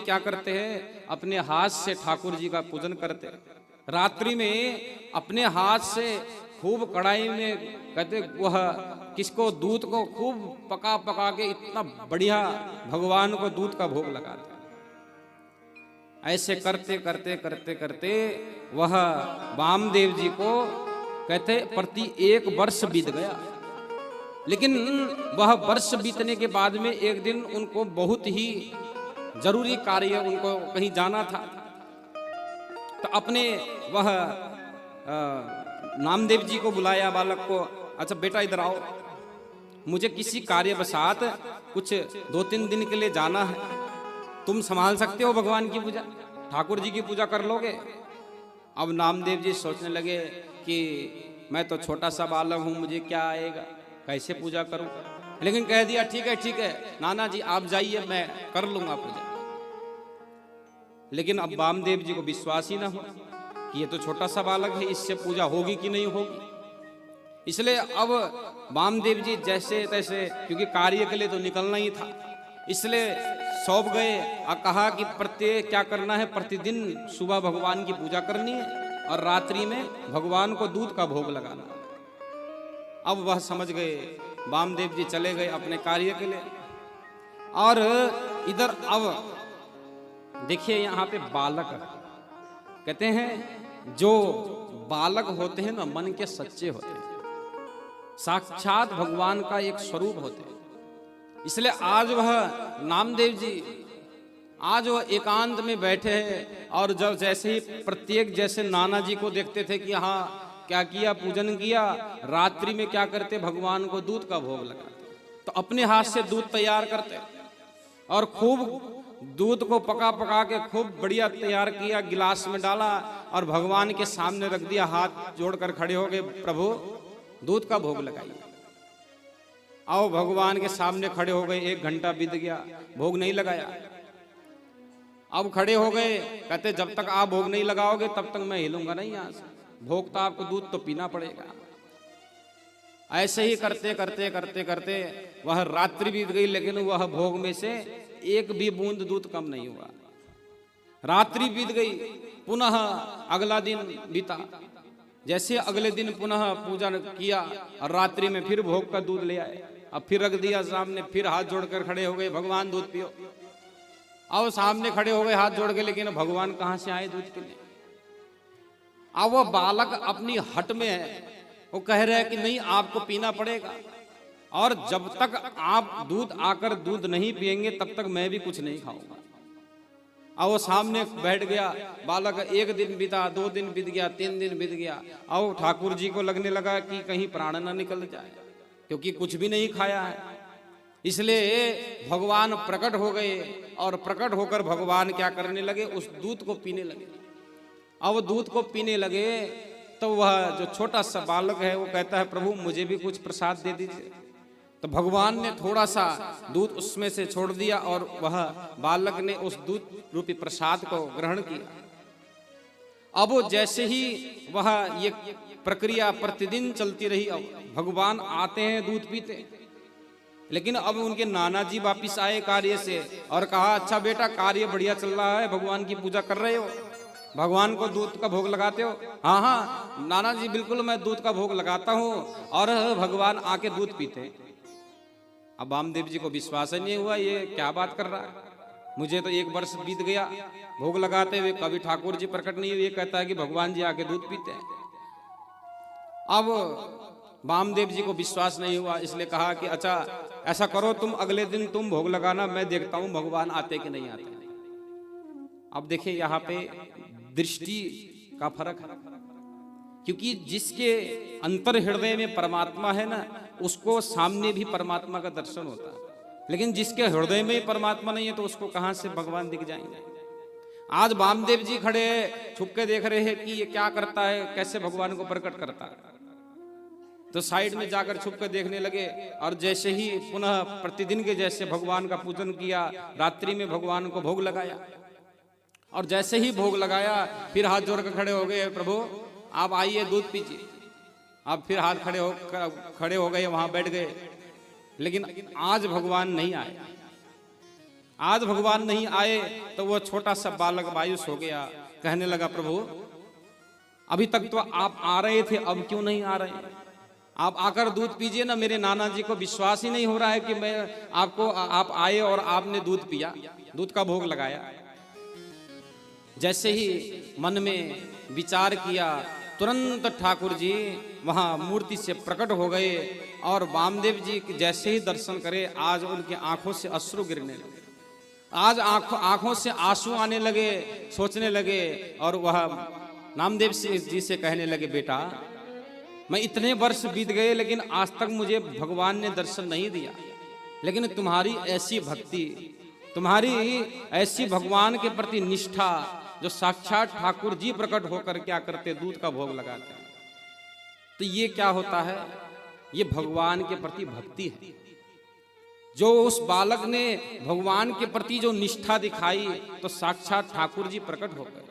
क्या करते हैं, अपने हाथ से ठाकुर जी का पूजन करते हैं। रात्रि में अपने हाथ से खूब कढ़ाई में कहते वह किसको, दूध को खूब पका पका के इतना बढ़िया भगवान को दूध का भोग लगाते। ऐसे करते करते करते करते वह वामदेव जी को कहते प्रति 1 वर्ष बीत गया। लेकिन वह वर्ष बीतने के बाद में एक दिन उनको बहुत ही जरूरी कार्य, उनको कहीं जाना था। तो अपने वह नामदेव जी को बुलाया, बालक को, अच्छा बेटा इधर आओ, मुझे किसी कार्यवशात कुछ 2-3 दिन के लिए जाना है, तुम संभाल सकते हो भगवान की पूजा, ठाकुर जी की पूजा कर लोगे? अब नामदेव जी सोचने लगे कि मैं तो छोटा सा बालक हूं, मुझे क्या आएगा, कैसे पूजा करूं। लेकिन कह दिया ठीक है नाना जी आप जाइए, मैं कर लूंगा पूजा। लेकिन अब वामदेव जी को विश्वास ही ना हो कि ये तो छोटा सा बालक है, इससे पूजा होगी कि नहीं होगी। इसलिए अब वामदेव जी जैसे तैसे, क्योंकि कार्य के लिए तो निकलना ही था, इसलिए सौंप गए और कहा कि प्रत्येक क्या करना है, प्रतिदिन सुबह भगवान की पूजा करनी है और रात्रि में भगवान को दूध का भोग लगाना। अब वह समझ गए, वामदेव जी चले गए अपने कार्य के लिए। और इधर अब देखिए यहाँ पे बालक कहते हैं, जो बालक होते हैं ना मन के सच्चे होते हैं, साक्षात भगवान का एक स्वरूप होते हैं। इसलिए आज वह नामदेव जी आज वह एकांत में बैठे हैं और जब जैसे ही प्रत्येक जैसे नाना जी को देखते थे कि हाँ क्या किया, पूजन किया, रात्रि में क्या करते, भगवान को दूध का भोग लगाते, तो अपने हाथ से दूध तैयार करते और खूब दूध को पका पका के खूब बढ़िया तैयार किया, गिलास में डाला और भगवान के सामने रख दिया, हाथ जोड़कर खड़े हो गए, प्रभु दूध का भोग लगाइए। आओ भगवान के सामने खड़े हो गए, 1 घंटा बीत गया, भोग नहीं लगाया। अब खड़े हो गए, कहते जब तक आप भोग नहीं लगाओगे तब तक मैं हिलूंगा नहीं यहाँ से, भोग तो आपको दूध तो पीना पड़ेगा। ऐसे ही करते करते करते करते वह रात्रि बीत गई, लेकिन वह भोग में से एक भी बूंद दूध कम नहीं हुआ। रात्रि बीत गई, पुनः अगला दिन बीता, जैसे अगले दिन पुनः पूजा किया और रात्रि में फिर भोग का दूध ले आए, अब फिर रख दिया सामने, फिर हाथ जोड़कर खड़े हो गए, भगवान दूध पियो। अब सामने खड़े हो गए हाथ जोड़ के, लेकिन भगवान कहां से आए दूध के लिए? अब वो बालक अपनी हट में है, वो कह रहे हैं कि नहीं आपको पीना पड़ेगा, और जब तक आप दूध आकर दूध नहीं पिएंगे तब तक मैं भी कुछ नहीं खाऊंगा। अब वो सामने बैठ गया बालक, 1 दिन बीता, 2 दिन बीत गया, 3 दिन बीत गया। अब ठाकुर जी को लगने लगा कि कहीं प्राण ना निकल जाए, क्योंकि कुछ भी नहीं खाया है। इसलिए भगवान प्रकट हो गए और प्रकट होकर भगवान क्या करने लगे, उस दूध को पीने लगे। अब दूध को पीने लगे तो वह जो छोटा सा बालक है वो कहता है, प्रभु मुझे भी कुछ प्रसाद दे दीजिए। तो भगवान ने थोड़ा सा दूध उसमें से छोड़ दिया और वह बालक ने उस दूध रूपी प्रसाद को ग्रहण किया। अब जैसे ही वह ये प्रक्रिया प्रतिदिन चलती रही, अब भगवान आते हैं दूध पीते, लेकिन अब उनके नाना जी वापिस आए कार्य से और कहा, अच्छा बेटा कार्य बढ़िया चल रहा है, भगवान की पूजा कर रहे हो, भगवान को दूध का भोग लगाते हो? हाँ हाँ नाना जी बिल्कुल मैं दूध का भोग लगाता हूँ और भगवान आके दूध पीते। अब वामदेव जी को विश्वास ही नहीं हुआ, ये क्या बात कर रहा है, मुझे तो 1 वर्ष बीत गया भोग लगाते हुए, कभी ठाकुर जी प्रकट नहीं हुए, कहता है कि भगवान जी आके दूध पीते हैं। अब वामदेव जी को विश्वास नहीं हुआ, इसलिए कहा कि अच्छा ऐसा करो, तुम अगले दिन तुम भोग लगाना, मैं देखता हूं भगवान आते कि नहीं आते। अब देखिए यहाँ पे दृष्टि का फर्क है, क्योंकि जिसके अंतर हृदय में परमात्मा है ना, उसको सामने भी परमात्मा का दर्शन होता है, लेकिन जिसके हृदय में परमात्मा नहीं है तो उसको कहां से भगवान दिख जाएंगे। आज वामदेव जी खड़े छुप के देख रहे हैं कि ये क्या करता है, कैसे भगवान को प्रकट करता है, तो साइड में जाकर छुप के देखने लगे। और जैसे ही पुनः प्रतिदिन के जैसे भगवान का पूजन किया, रात्रि में भगवान को भोग लगाया, और जैसे ही भोग लगाया फिर हाथ जोड़ कर खड़े हो गए, प्रभु आप आइए दूध पीजिए। अब फिर हाथ खड़े हो गए, वहां बैठ गए, लेकिन आज भगवान नहीं आए। आज भगवान नहीं आए तो वो छोटा सा बालक मायूस हो गया, कहने लगा प्रभु अभी तक तो आप आ रहे थे, अब क्यों नहीं आ रहे? आप आकर दूध पीजिए ना। मेरे नाना जी को विश्वास ही नहीं हो रहा है कि मैं आप आए और आपने दूध पिया, दूध का भोग लगाया। जैसे ही मन में विचार किया, तुरंत ठाकुर जी वहां मूर्ति से प्रकट हो गए और वामदेव जी जैसे ही दर्शन करे, आज उनकी आंखों से अश्रु गिरने लगे, आज आंखों से आंसू आने लगे। सोचने लगे और वह नामदेव जी से कहने लगे, बेटा मैं इतने वर्ष बीत गए लेकिन आज तक मुझे भगवान ने दर्शन नहीं दिया, लेकिन तुम्हारी ऐसी भक्ति, तुम्हारी ऐसी भगवान के प्रति निष्ठा, जो साक्षात ठाकुर जी प्रकट होकर क्या करते, दूध का भोग लगाते हैं। तो ये क्या होता है? ये भगवान के प्रति भक्ति है। जो उस बालक ने भगवान के प्रति जो निष्ठा दिखाई, तो साक्षात ठाकुर जी प्रकट हो गए।